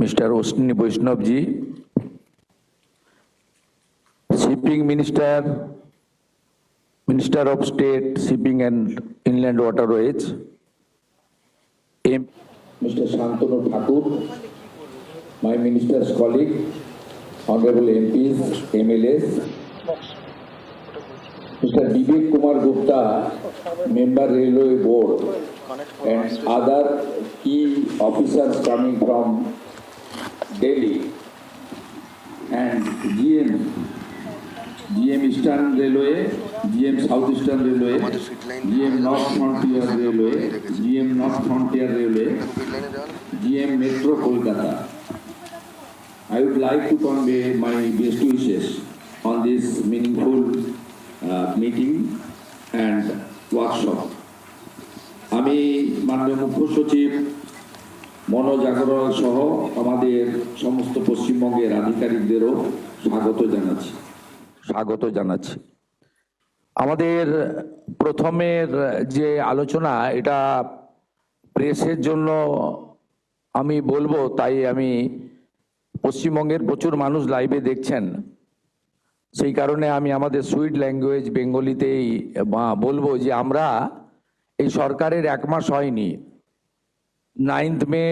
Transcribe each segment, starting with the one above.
Mr. Osni Vaishnav ji, Shipping Minister, Minister of State, Shipping and Inland Waterways, Mr. Shantanu Thakur, my minister's colleague, Honorable MPs, MLAs, Mr. Vivek Kumar Gupta, Member Railway Board, and other key officers coming from Delhi, and GM Eastern Railway, GM South Eastern Railway, GM North Frontier Railway, GM North Frontier Railway, GM Metro Kolkata. I would like to convey my best wishes on this meaningful meeting and workshop. আমি মাননীয় মুখ্য সচিব মনোজ আগরওয়াল সহ আমাদের সমস্ত পশ্চিমবঙ্গের আধিকারিকদেরও স্বাগত জানাচ্ছি। আমাদের প্রথমের যে আলোচনা এটা প্রেসের জন্য আমি বলবো, তাই আমি পশ্চিমবঙ্গের প্রচুর মানুষ লাইভে দেখছেন, সেই কারণে আমি আমাদের সুইট ল্যাঙ্গুয়েজ বেঙ্গলিতেই বলবো যে আমরা এই সরকারের 1 মাস হয়নি, 9th মে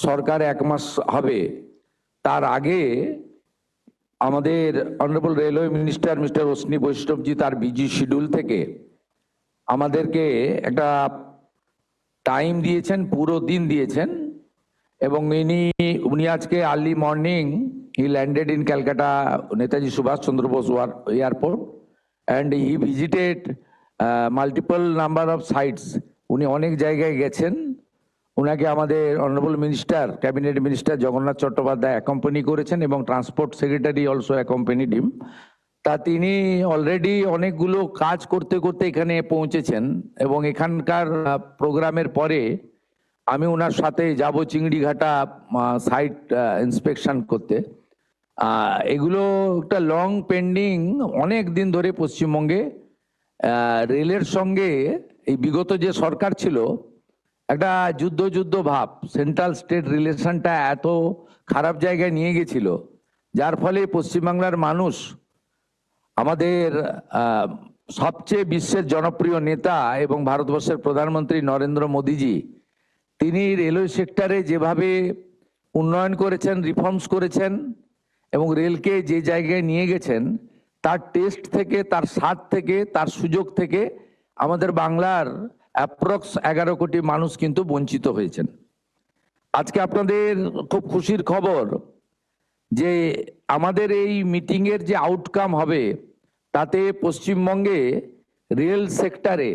সরকার 1 মাস হবে। তার আগে আমাদের honourable railway minister mister Ashwini Vaishnavji তার বিজি শিডিউল থেকে আমাদেরকে একটা টাইম দিয়েছেন, পুরো দিন দিয়েছেন, এবং উনি আজকে early morning he landed in Calcutta Netaji Subhash Chandra Bose airport and he visited multiple number of sites. উনি অনেক জায়গায় গেছেন। ওনাকে আমাদের honourable minister, cabinet minister Jagannath Chattopadhyay accompany করেছেন এবং transport secretary also accompanied him. তা তিনি অলরেডি অনেকগুলো কাজ করতে করতে এখানে পৌঁছেছেন এবং এখানকার প্রোগ্রামের পরে আমি ওনার সাথে যাব চিংড়িঘাটা সাইট ইন্সপেকশন করতে। এগুলো একটা লং পেন্ডিং, অনেক দিন ধরে পশ্চিমবঙ্গে রেলের সঙ্গে এই বিগত যে সরকার ছিল একটা যুদ্ধ ভাব, সেন্ট্রাল স্টেট রিলেশনটা এত খারাপ জায়গায় নিয়ে গেছিল, যার ফলে পশ্চিমবাংলার মানুষ, আমাদের সবচেয়ে বিশ্বের জনপ্রিয় নেতা এবং ভারতবর্ষের প্রধানমন্ত্রী নরেন্দ্র মোদীজি, তিনি রেলওয়ে সেক্টরে যেভাবে উন্নয়ন করেছেন, রিফর্মস করেছেন এবং রেলকে যে জায়গায় নিয়ে গেছেন, তার টেস্ট থেকে, তার স্বাদ থেকে, তার সুযোগ থেকে আমাদের বাংলার অ্যাপ্রক্স 11 কোটি মানুষ কিন্তু বঞ্চিত হয়েছেন। আজকে আপনাদের খুব খুশির খবর যে আমাদের এই মিটিংয়ের যে আউটকাম হবে তাতে পশ্চিমবঙ্গে রেল সেক্টরে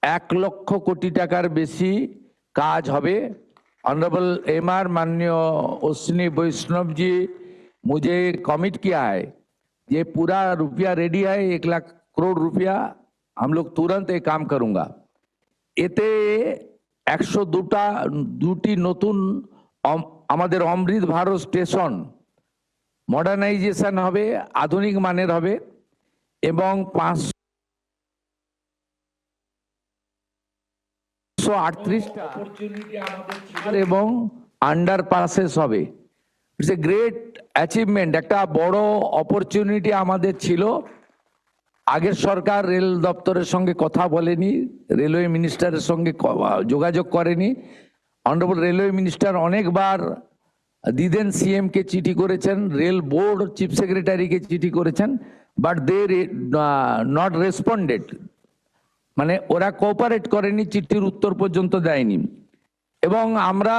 1 লক্ষ কোটি টাকার বেশি কাজ হবে। ऑनरेबल एमआर माननीय अश्विनी वैष्णव जी मुझे कमिट किया है, ये पूरा रुपया रेडी है, 1 लाख करोड़ रुपया हम लोग तुरंत ये काम करूंगा। এতে 102টি নতুন আমাদের অমৃত ভারত স্টেশন মডার্নাইজেশন হবে, আধুনিক মানের হবে এবং 538টা অপরচুনিটি আমাদের ছিল এবং আন্ডারপাসেস হবে। ইটস এ গ্রেট অ্যাচিভমেন্ট, একটা বড় অপরচুনিটি আমাদের ছিল। আগের সরকার রেল দপ্তরের সঙ্গে কথা বলেনি, রেলওয়ে মিনিস্টারের সঙ্গে যোগাযোগ করেনি। অনারেবল রেলওয়ে মিনিস্টার অনেকবার দিদেন সিএম কে চিঠি করেছেন, রেল বোর্ড চিফ সেক্রেটারিকে চিঠি করেছেন, বাট দে নট রেসপন্ডেড, মানে ওরা কোঅপারেট করেনি, চিঠির উত্তর পর্যন্ত দেয়নি। এবং আমরা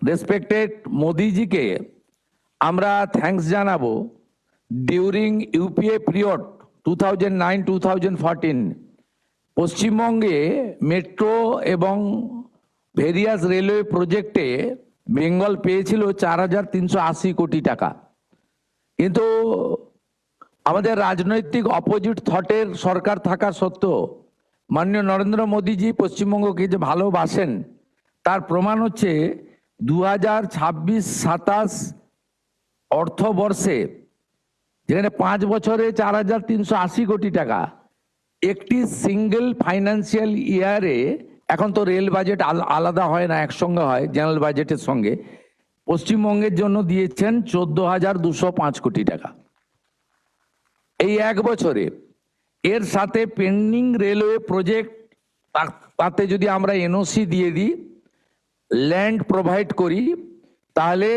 রেসপেক্টেড মোদিজিকে আমরা থ্যাঙ্কস জানাবো। ডিউরিং ইউপিএ পিরিয়ড 2009-2014 পশ্চিমবঙ্গে মেট্রো এবং ভেরিয়াস রেলওয়ে প্রজেক্টে বেঙ্গল পেয়েছিল 4380 কোটি টাকা। কিন্তু আমাদের রাজনৈতিক অপোজিট থটের সরকার থাকা সত্ত্বেও মাননীয় নরেন্দ্র মোদীজি পশ্চিমবঙ্গকে যে ভালোবাসেন তার প্রমাণ হচ্ছে 2026-27 অর্থবর্ষে, যেখানে 5 বছরে 4380 কোটি টাকা, একটি সিঙ্গেল ফাইন্যান্সিয়াল ইয়ারে এখন তো রেল বাজেট আলাদা হয় না, একসঙ্গে হয় জেনারেল বাজেটের সঙ্গে। পশ্চিমবঙ্গের জন্য দিয়েছেন 14,205 কোটি টাকা এই এক বছরে। এর সাথে পেন্ডিং রেলওয়ে প্রজেক্ট, তাতে যদি আমরা এনওসি দিয়ে দিই, ল্যান্ড প্রোভাইড করি, তাহলে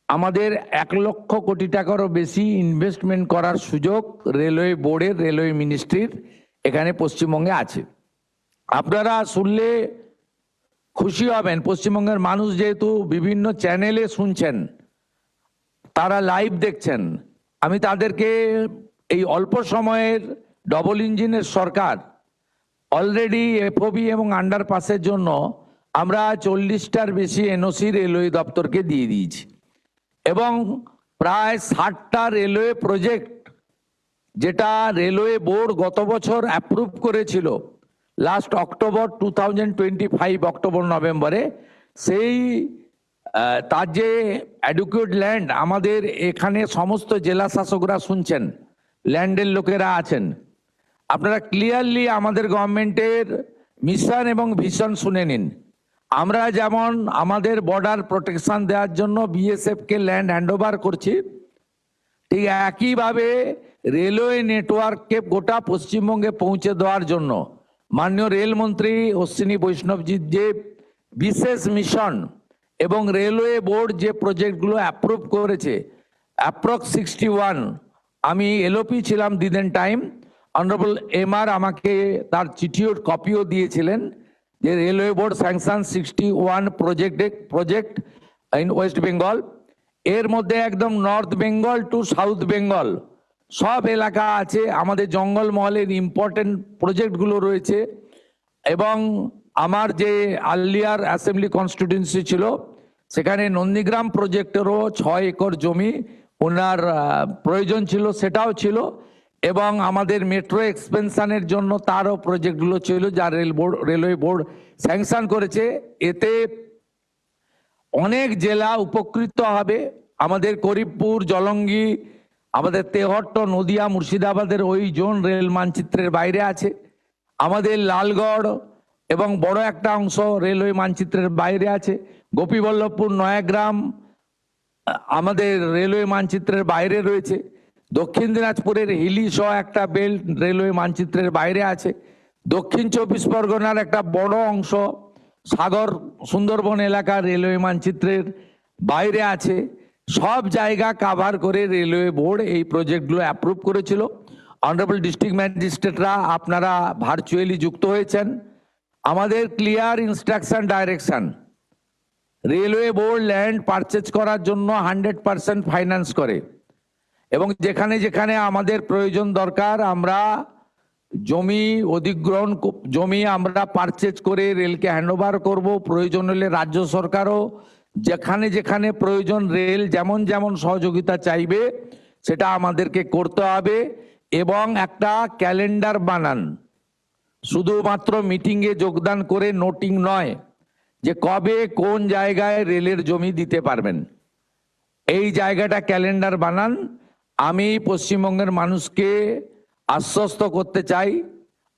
আমাদের 1 লক্ষ কোটি টাকারও বেশি ইনভেস্টমেন্ট করার সুযোগ রেলওয়ে বোর্ডের, রেলওয়ে মিনিস্ট্রির এখানে পশ্চিমবঙ্গে আছে। আপনারা শুনলে খুশি হবেন, পশ্চিমবঙ্গের মানুষ যেহেতু বিভিন্ন চ্যানেলে শুনছেন, তারা লাইভ দেখছেন, আমি তাদেরকে এই অল্প সময়ের ডবল ইঞ্জিনের সরকার অলরেডি এফওবি এবং আন্ডারপাসের জন্য আমরা 40টার বেশি এনওসি রেলওয়ে দপ্তরকে দিয়ে দিয়েছি, এবং প্রায় 60টা রেলওয়ে প্রজেক্ট যেটা রেলওয়ে বোর্ড গত বছর অ্যাপ্রুভ করেছিল লাস্ট অক্টোবর 2025 অক্টোবর নভেম্বরে, সেই তার যে অ্যাডুকুয়েট ল্যান্ড, আমাদের এখানে সমস্ত জেলা শাসকরা শুনছেন, ল্যান্ডের লোকেরা আছেন, আপনারা ক্লিয়ারলি আমাদের গভর্নমেন্টের মিশন এবং ভিশন শুনে নিন। আমরা যেমন আমাদের বর্ডার প্রোটেকশন দেওয়ার জন্য বিএসএফকে ল্যান্ড হ্যান্ডওভার করছি, ঠিক একইভাবে রেলওয়ে নেটওয়ার্ককে গোটা পশ্চিমবঙ্গে পৌঁছে দেওয়ার জন্য মাননীয় রেলমন্ত্রী অশ্বিনী বৈষ্ণবজির যে বিশেষ মিশন এবং রেলওয়ে বোর্ড যে প্রজেক্টগুলো অ্যাপ্রুভ করেছে, অ্যাপ্রক্স 61, আমি এলওপি ছিলাম দিদেন টাইম, অনারেবল এমআর আমাকে তার চিঠিও কপিও দিয়েছিলেন যে railway board sanction 61 project in West Bengal. এর মধ্যে একদম North Bengal to South Bengal সব এলাকা আছে, আমাদের জঙ্গলমহলের ইম্পর্টেন্ট প্রজেক্টগুলো রয়েছে। এবং আমার যে আর্লিয়ার অ্যাসেম্বলি কনস্টিটিউয়েন্সি ছিল, সেখানে নন্দীগ্রাম প্রজেক্টেরও 6 একর জমি ওনার প্রয়োজন ছিল, সেটাও ছিল, এবং আমাদের মেট্রো এক্সপেনশনের জন্য তারও প্রজেক্টগুলো ছিল যা রেলওয়ে বোর্ড স্যাংশন করেছে। এতে অনেক জেলা উপকৃত হবে। আমাদের করিমপুর, জলঙ্গি, আমাদের তেহট্ট, নদিয়া, মুর্শিদাবাদের ওই জোন রেল মানচিত্রের বাইরে আছে। আমাদের লালগড় এবং বড় একটা অংশ রেলওয়ে মানচিত্রের বাইরে আছে। গোপীবল্লভপুর, নয়াগ্রাম আমাদের রেলওয়ে মানচিত্রের বাইরে রয়েছে। দক্ষিণ দিনাজপুরের হিলি সহ একটা বেল্ট রেলওয়ে মানচিত্রের বাইরে আছে। দক্ষিণ 24 পরগনার একটা বড় অংশ সাগর সুন্দরবন এলাকা রেলওয়ে মানচিত্রের বাইরে আছে। সব জায়গা কাভার করে রেলওয়ে বোর্ড এই প্রজেক্টগুলো অ্যাপ্রুভ করেছিল। অনারেবল ডিস্ট্রিক্ট ম্যাজিস্ট্রেটরা আপনারা ভার্চুয়ালি যুক্ত হয়েছেন। আমাদের clear instruction direction, railway board land purchase করার জন্য 100% ফাইন্যান্স করে, এবং যেখানে যেখানে আমাদের প্রয়োজন দরকার আমরা জমি অধিগ্রহণ, জমি আমরা পারচেজ করে রেলকে হ্যান্ডওভার করব। প্রয়োজন হলে রাজ্য সরকারও যেখানে যেখানে প্রয়োজন রেল যেমন যেমন সহযোগিতা চাইবে সেটা আমাদেরকে করতে হবে। এবং একটা ক্যালেন্ডার বানান, শুধুমাত্র মিটিংয়ে যোগদান করে নোটিং নয়, যে কবে কোন জায়গায় রেলের জমি দিতে পারবেন, এই জায়গাটা ক্যালেন্ডার বানান। আমি পশ্চিমবঙ্গের মানুষকে আশ্বস্ত করতে চাই,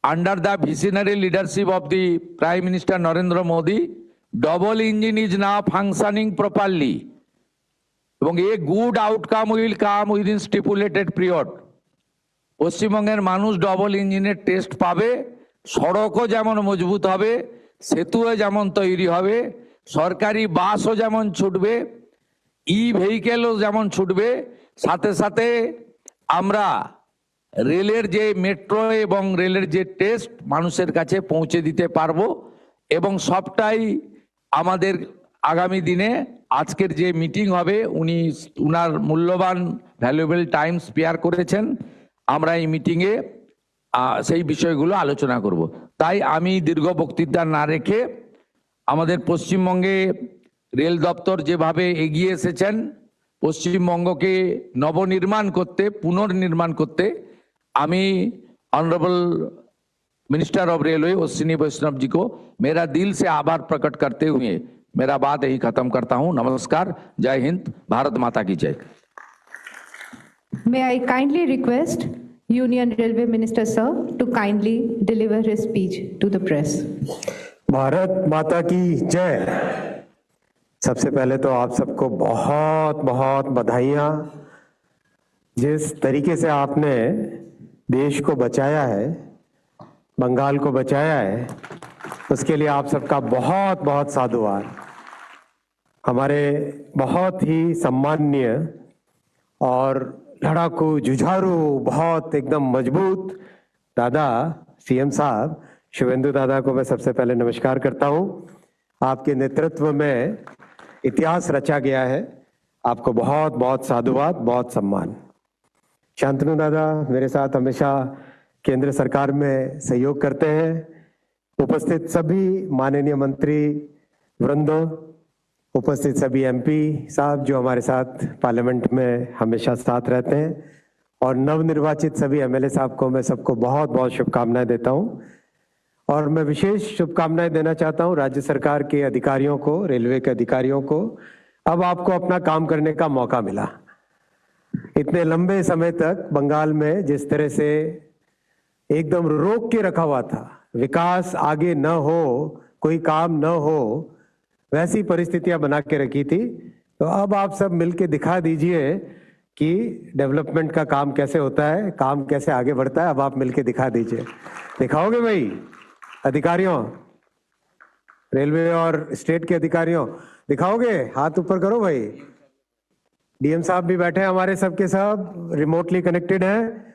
under the visionary leadership of the prime minister Narendra Modi, double engine is now functioning properly, এবং a good outcome will come within stipulated period. পশ্চিমবঙ্গের মানুষ ডবল ইঞ্জিনের টেস্ট পাবে, সড়কও যেমন মজবুত হবে, সেতুও যেমন তৈরি হবে, সরকারি বাসও যেমন ছুটবে, ভেহিকেলও যেমন ছুটবে, সাথে সাথে আমরা রেলের যে মেট্রো এবং রেলের যে টেস্ট মানুষের কাছে পৌঁছে দিতে পারবো। এবং সবটাই আমাদের আগামী দিনে আজকের যে মিটিং হবে, উনি উনার মূল্যবান ভ্যালুয়েবল টাইম স্পেয়ার করেছেন, আমরা এই মিটিংয়ে সেই বিষয়গুলো আলোচনা করব। তাই আমি দীর্ঘ বক্তৃতা না রেখে আমাদের পশ্চিমবঙ্গে রেল দপ্তর যেভাবে এগিয়ে এসেছেন পশ্চিমবঙ্গকে নবনির্মাণ করতে, পুনর্নির্মাণ করতে, আমি honourable minister of railway Ashwini Vaishnaw ji को मेरा दिल से आभार प्रकट करते हुए मेरा बात यही खत्म करता हूं। नमस्कार, जय हिंद, भारत माता की जय। May I kindly request Union Railway Minister sir to kindly deliver his speech to the press. Bharat माता की जय। सबसे पहले तो आप सबको बहुत बहुत बधाइयाँ। जिस तरीके से आपने देश को बचाया है, बंगाल को बचाया है, उसके लिए आप सबका बहुत बहुत साधुवाद। हमारे बहुत ही सम्माननीय और लड़ाकू जुझारू, बहुत एकदम मजबूत दादा सीएम साहब शुभेंदु दादा को मैं सबसे पहले नमस्कार करता हूं। आपके नेतृत्व में इतिहास रचा गया है। आपको बहुत बहुत साधुवाद, बहुत सम्मान। शांतनु दादा मेरे साथ हमेशा केंद्र सरकार में सहयोग करते हैं। उपस्थित सभी माननीय मंत्री वृंदो, उपस्थित सभी एमपी साहब जो हमारे साथ पार्लियामेंट में हमेशा साथ रहते हैं, और नवनिर्वाचित सभी एमएलए साहब को मैं सबको बहुत बहुत शुभकामनाएं देता हूं। और मैं विशेष शुभकामनाएं देना चाहता हूं राज्य सरकार के अधिकारियों को, रेलवे के अधिकारियों को। अब आपको अपना काम करने का मौका मिला। इतने लंबे समय तक बंगाल में जिस तरह से एकदम रोक के रखा हुआ था, विकास आगे न हो, कोई काम न हो, वैसी परिस्थितियां बना के रखी थी। तो अब आप सब मिलके दिखा दीजिए कि डेवलपमेंट का काम कैसे होता है, काम कैसे आगे बढ़ता है। अब आप मिलके दिखा दीजिए। दिखाओगे भाई अधिकारियों, रेलवे और स्टेट के अधिकारियों, दिखाओगे? हाथ ऊपर करो भाई। डीएम साहब भी बैठे हैं हमारे, सबके सब रिमोटली कनेक्टेड हैं।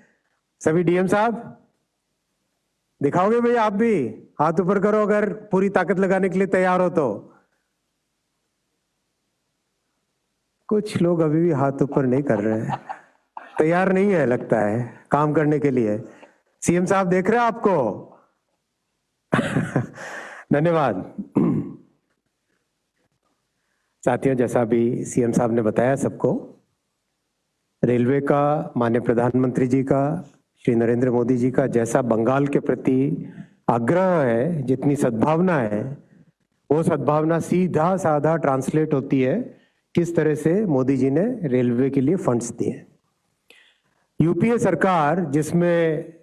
सभी डीएम साहब दिखाओगे भाई? आप भी हाथ ऊपर करो अगर पूरी ताकत लगाने के लिए तैयार हो तो। कुछ लोग अभी भी हाथ ऊपर नहीं कर रहे हैं, तैयार नहीं है लगता है काम करने के लिए। सीएम साहब देख रहे हैं आपको। धन्यवाद। साथियों, जैसा भी सीएम साहब ने बताया सबको, रेलवे का, माननीय प्रधानमंत्री जी का, श्री नरेंद्र मोदी जी का जैसा बंगाल के प्रति आग्रह है, जितनी सद्भावना है, वो सद्भावना सीधा साधा ट्रांसलेट होती है किस तरह से मोदी जी ने रेलवे के लिए फंड्स दिए। यूपीए सरकार, जिसमें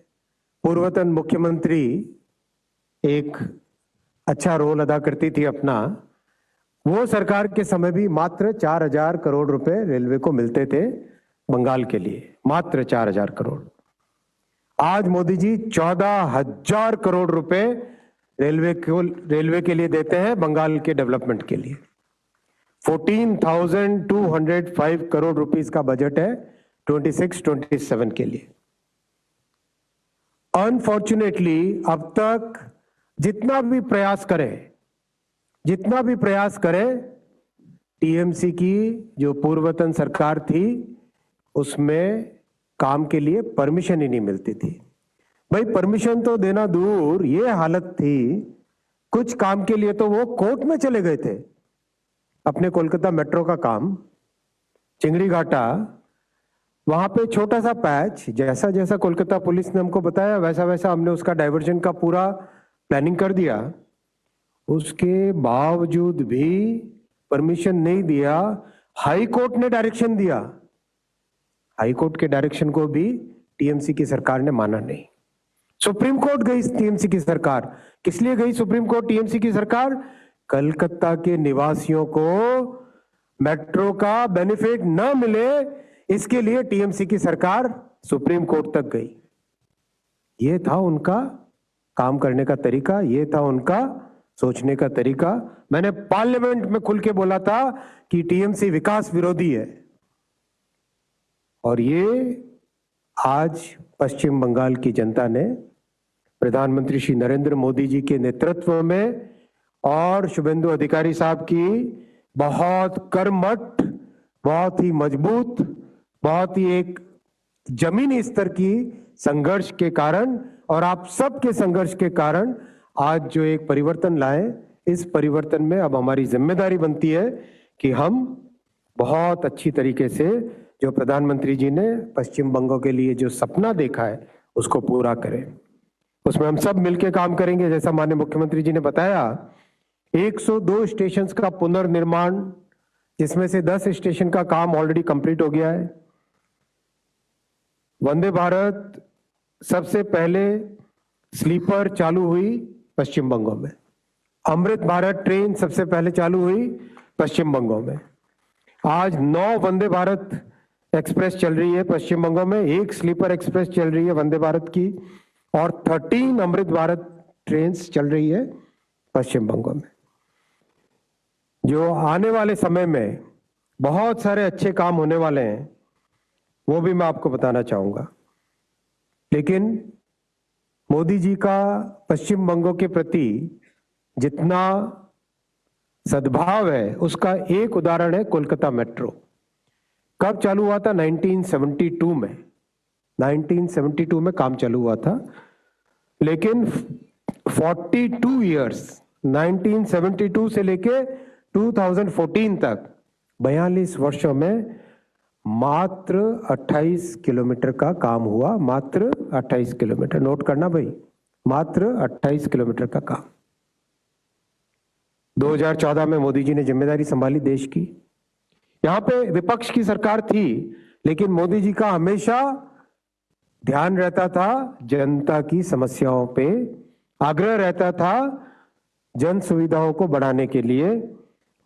पूर्वतन मुख्यमंत्री एक अच्छा रोल अदा करती थी अपना, वो सरकार के समय भी मात्र 4,000 करोड़ रुपए रेलवे को मिलते थे बंगाल के लिए, मात्र 4,000 करोड़। आज मोदी जी 14,000 करोड़ रुपए रेलवे के लिए देते हैं बंगाल के डेवलपमेंट के लिए। 14,205 करोड़ रुपीस का बजट है 26-27 के लिए। अनफॉर्चुनेटली अब तक जितना भी प्रयास करें, टीएमसी की जो पूर्वतन सरकार थी उसमें काम के लिए परमिशन ही नहीं मिलती थी। भाई परमिशन तो देना दूर, ये हालत थी, कुछ काम के लिए तो वो कोर्ट में चले गए थे। अपने कोलकाता मेट्रो का काम, चिंगड़ी घाटा, वहां पे छोटा सा पैच, जैसा जैसा कोलकाता पुलिस ने हमको बताया वैसा वैसा हमने उसका डाइवर्जन का पूरा प्लानिंग कर दिया। उसके बावजूद भी परमिशन नहीं दिया। हाई कोर्ट ने डायरेक्शन दिया, हाई कोर्ट के डायरेक्शन को भी टीएमसी की सरकार ने माना नहीं। सुप्रीम कोर्ट गई टीएमसी की सरकार। किस लिए गई सुप्रीम कोर्ट टीएमसी की सरकार? कलकत्ता के निवासियों को मेट्रो का बेनिफिट न मिले, इसके लिए टीएमसी की सरकार सुप्रीम कोर्ट तक गई। ये था उनका काम करने का तरीका, ये था उनका सोचने का तरीका। मैंने पार्लियामेंट में खुल के बोला था कि टीएमसी विकास विरोधी है, और ये आज पश्चिम बंगाल की जनता ने प्रधानमंत्री श्री नरेंद्र मोदी जी के नेतृत्व में और शुभेंदु अधिकारी साहब की बहुत कर्मठ, बहुत ही मजबूत, बहुत ही एक जमीनी स्तर की संघर्ष के कारण और आप सबके संघर्ष के कारण आज जो एक परिवर्तन लाए, इस परिवर्तन में अब हमारी जिम्मेदारी बनती है कि हम बहुत अच्छी तरीके से जो प्रधानमंत्री जी ने पश्चिम बंगाल के लिए जो सपना देखा है उसको पूरा करें। उसमें हम सब मिलकर काम करेंगे। जैसा माननीय मुख्यमंत्री जी ने बताया, 102 स्टेशन का पुनर्निर्माण, जिसमें से 10 स्टेशन का काम ऑलरेडी कंप्लीट हो गया है। वंदे भारत सबसे पहले स्लीपर चालू हुई पश्चिम बंगाल में, अमृत भारत ट्रेन सबसे पहले चालू हुई पश्चिम बंगों में। आज 9 वंदे भारत एक्सप्रेस चल रही है पश्चिम बंगों में, 1 स्लीपर एक्सप्रेस चल रही है वंदे भारत की, और 13 अमृत भारत ट्रेन्स चल रही है पश्चिम बंगों में। जो आने वाले समय में बहुत सारे अच्छे काम होने वाले हैं वो भी मैं आपको बताना चाहूंगा। लेकिन मोदी जी का पश्चिम बंगों के प्रति जितना सद्भाव है उसका एक उदाहरण है कोलकाता मेट्रो। कब चालू हुआ था? 1972 में। 1972 में काम चालू हुआ था, लेकिन 42 इयर्स 1972 से लेके 2014 तक 42 वर्षों में मात्र 28 किलोमीटर का काम हुआ। मात्र 28 किलोमीटर, नोट करना भाई, मात्र 28 किलोमीटर का काम। 2014 में मोदी जी ने जिम्मेदारी संभाली देश की। यहां पे विपक्ष की सरकार थी, लेकिन मोदी जी का हमेशा ध्यान रहता था जनता की समस्याओं पे, आग्रह रहता था जन सुविधाओं को बढ़ाने के लिए।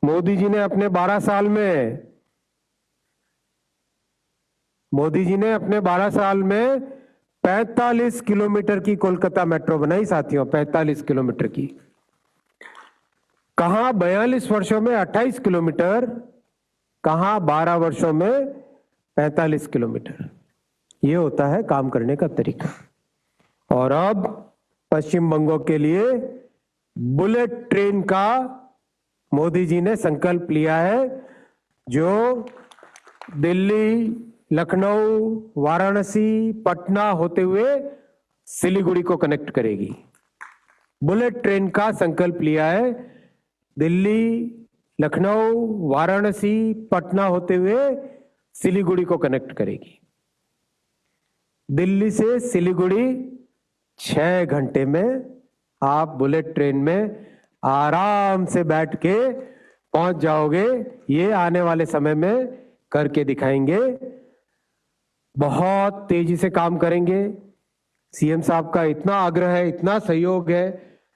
मोदी जी ने अपने 12 साल में 45 किलोमीटर की कोलकाता मेट्रो बनाई साथियों, 45 किलोमीटर की। कहां 42 वर्षों में 28 किलोमीटर, कहां 12 वर्षों में 45 किलोमीटर। ये होता है काम करने का तरीका। और अब पश्चिम बंगों के लिए बुलेट ट्रेन का मोदी जी ने संकल्प लिया है, जो दिल्ली, लखनऊ, वाराणसी, पटना होते हुए सिलीगुड़ी को कनेक्ट करेगी। बुलेट ट्रेन का संकल्प लिया है, दिल्ली, लखनऊ, वाराणसी, पटना होते हुए सिलीगुड़ी को कनेक्ट करेगी। दिल्ली से सिलीगुड़ी 6 घंटे में आप बुलेट ट्रेन में आराम से बैठ के पहुंच जाओगे। ये आने वाले समय में करके दिखाएंगे। बहुत तेजी से काम करेंगे। सीएम साहब का इतना आग्रह है, इतना सहयोग है।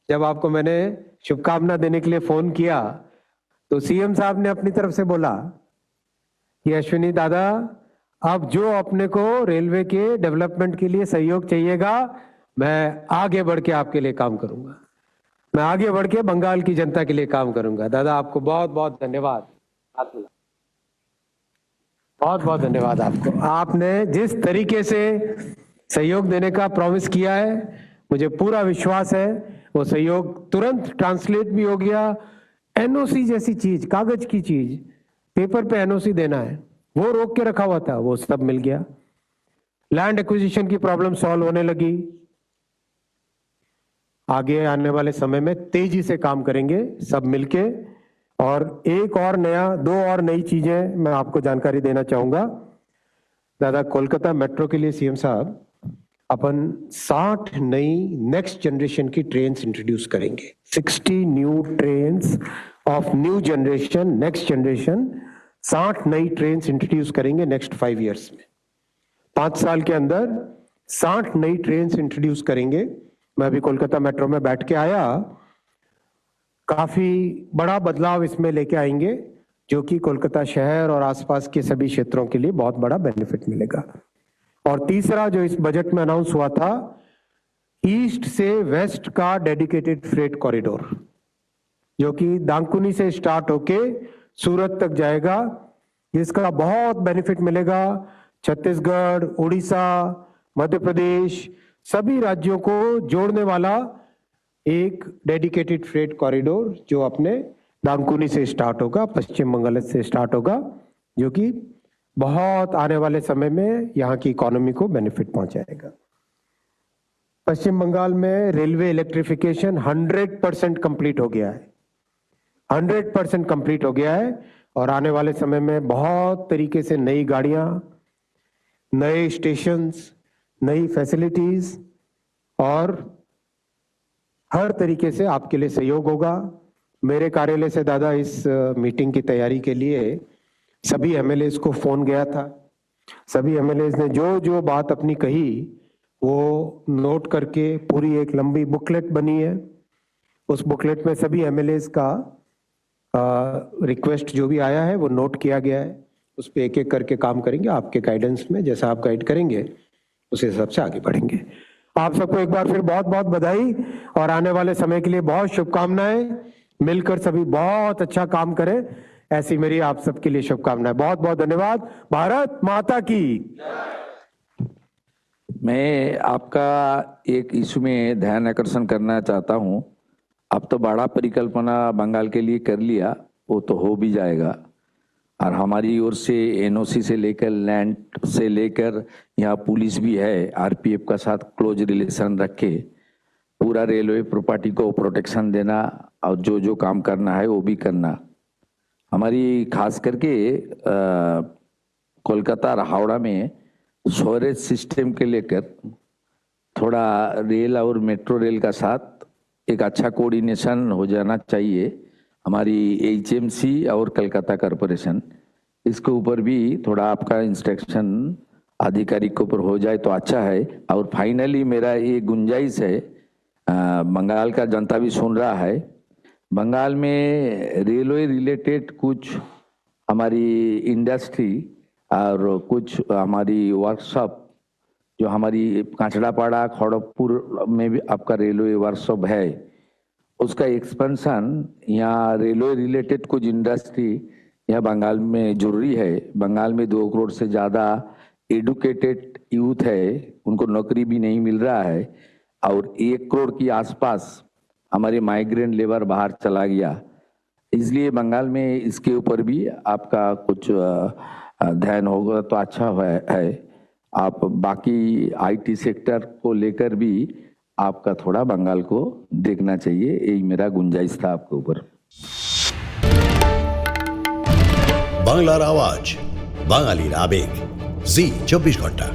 जब आपको मैंने शुभकामना देने के लिए फोन किया तो सीएम साहब ने अपनी तरफ से बोला कि अश्विनी दादा, अब जो अपने को रेलवे के डेवलपमेंट के लिए सहयोग चाहिएगा, मैं आगे बढ़ के आपके लिए काम करूंगा। मैं आगे बढ़ के बंगाल की जनता के लिए काम करूंगा। दादा आपको बहुत बहुत धन्यवाद, बहुत बहुत धन्यवाद आपको। आपने जिस तरीके से सहयोग देने का प्रॉमिस किया है, मुझे पूरा विश्वास है वो सहयोग तुरंत ट्रांसलेट भी हो गया। एनओसी जैसी चीज, कागज की चीज, पेपर पे एनओसी देना है, वो रोक के रखा हुआ था, वो सब मिल गया। लैंड एक्विजिशन की प्रॉब्लम सॉल्व होने लगी। आगे आने वाले समय में तेजी से काम करेंगे सब मिलके। और दो और नई चीजें मैं आपको जानकारी देना चाहूंगा। दादा, कोलकाता मेट्रो के लिए सीएम साहब अपन 60 नई नेक्स्ट जनरेशन की ट्रेन्स इंट्रोड्यूस करेंगे। 60 new trains of new generation, next generation. 60 नई ट्रेन्स इंट्रोड्यूस करेंगे नेक्स्ट 5 इयर्स में। 5 साल के अंदर 60 नई ट्रेन्स इंट्रोड्यूस करेंगे। मैं अभी कोलकाता मेट्रो में बैठ के आया, काफी बड़ा बदलाव इसमें लेके आएंगे, जो कि कोलकाता शहर और आसपास के सभी क्षेत्रों के लिए बहुत बड़ा बेनिफिट मिलेगा। और तीसरा जो इस बजट में अनाउंस हुआ था, ईस्ट से वेस्ट का डेडिकेटेड फ्रेट कॉरिडोर, जो कि दांकुनी से स्टार्ट होके सूरत तक जाएगा, जिसका बहुत बेनिफिट मिलेगा छत्तीसगढ़, उड़ीसा, मध्य प्रदेश, सभी राज्यों को जोड़ने वाला एक डेडिकेटेड फ्रेट कॉरिडोर, जो अपने दांकुनी से स्टार्ट होगा, पश्चिम बंगाल से स्टार्ट होगा, जो कि बहुत आने वाले समय में यहाँ की इकोनॉमी को बेनिफिट पहुंचाएगा। पश्चिम बंगाल में रेलवे इलेक्ट्रिफिकेशन 100% कंप्लीट हो गया है। 100% कंप्लीट हो गया है। और आने वाले समय में बहुत तरीके से नई गाड़ियां, नए स्टेशंस, नई फैसिलिटीज और हर तरीके से आपके लिए सहयोग होगा। मेरे कार्यालय से दादा इस मीटिंग की तैयारी के लिए सभी एमएलएस को फोन गया था। सभी एमएलएस ने जो जो बात अपनी कही वो नोट करके पूरी एक लंबी बुकलेट बनी है, उस बुकलेट में सभी एमएलएज का रिक्वेस्ट जो भी आया है वो नोट किया गया है, उस पे एक एक करके काम करेंगे आपके गाइडेंस में, जैसा आप गाइड करेंगे उस हिसाब से आगे बढ़ेंगे। आप सबको एक बार फिर बहुत बहुत बधाई और आने वाले समय के लिए बहुत शुभकामनाएं। मिलकर सभी बहुत अच्छा काम करें, ऐसी मेरी आप सबके लिए शुभकामनाएं। बहुत बहुत धन्यवाद। भारत माता की। मैं आपका एक इशू में ध्यान आकर्षण करना चाहता हूं। अब तो बड़ा परिकल्पना बंगाल के लिए कर लिया, वो तो हो भी जाएगा, और हमारी ओर से एनओसी से लेकर लैंड से लेकर यहाँ पुलिस भी है, आरपीएफ का साथ क्लोज रिलेशन रख के पूरा रेलवे प्रॉपर्टी को प्रोटेक्शन देना और जो जो काम करना है वो भी करना। हमारी खास करके कोलकाता और हावड़ा में स्टोरेज सिस्टम के लेकर थोड़ा रेल और मेट्रो रेल का साथ एक अच्छा कोऑर्डिनेशन हो जाना चाहिए। हमारी एचएमसी और कलकत्ता कॉरपोरेशन, इसके ऊपर भी थोड़ा आपका इंस्ट्रक्शन आधिकारिक के ऊपर हो जाए तो अच्छा है। और फाइनली मेरा ये गुंजाइश है, बंगाल का जनता भी सुन रहा है, बंगाल में रेलवे रिलेटेड कुछ हमारी इंडस्ट्री और कुछ हमारी वर्कशॉप, जो हमारी कांचड़ापाड़ा खड़गपुर में भी आपका रेलवे वर्कशॉप है, उसका एक्सपेंशन यहाँ रेलवे रिलेटेड कुछ इंडस्ट्री यहाँ बंगाल में जरूरी है। बंगाल में 2 करोड़ से ज़्यादा एडुकेटेड यूथ है, उनको नौकरी भी नहीं मिल रहा है, और 1 करोड़ के आसपास हमारे माइग्रेंट लेबर बाहर चला गया। इसलिए बंगाल में इसके ऊपर भी आपका कुछ ध्यान होगा तो अच्छा है। आप बाकी आईटी सेक्टर को लेकर भी आपका थोड़ा बंगाल को देखना चाहिए, यही मेरा गुंजाइश था आपके ऊपर। বাংলার আওয়াজ, বাঙালির আবেগ, জি 24 ঘন্টা।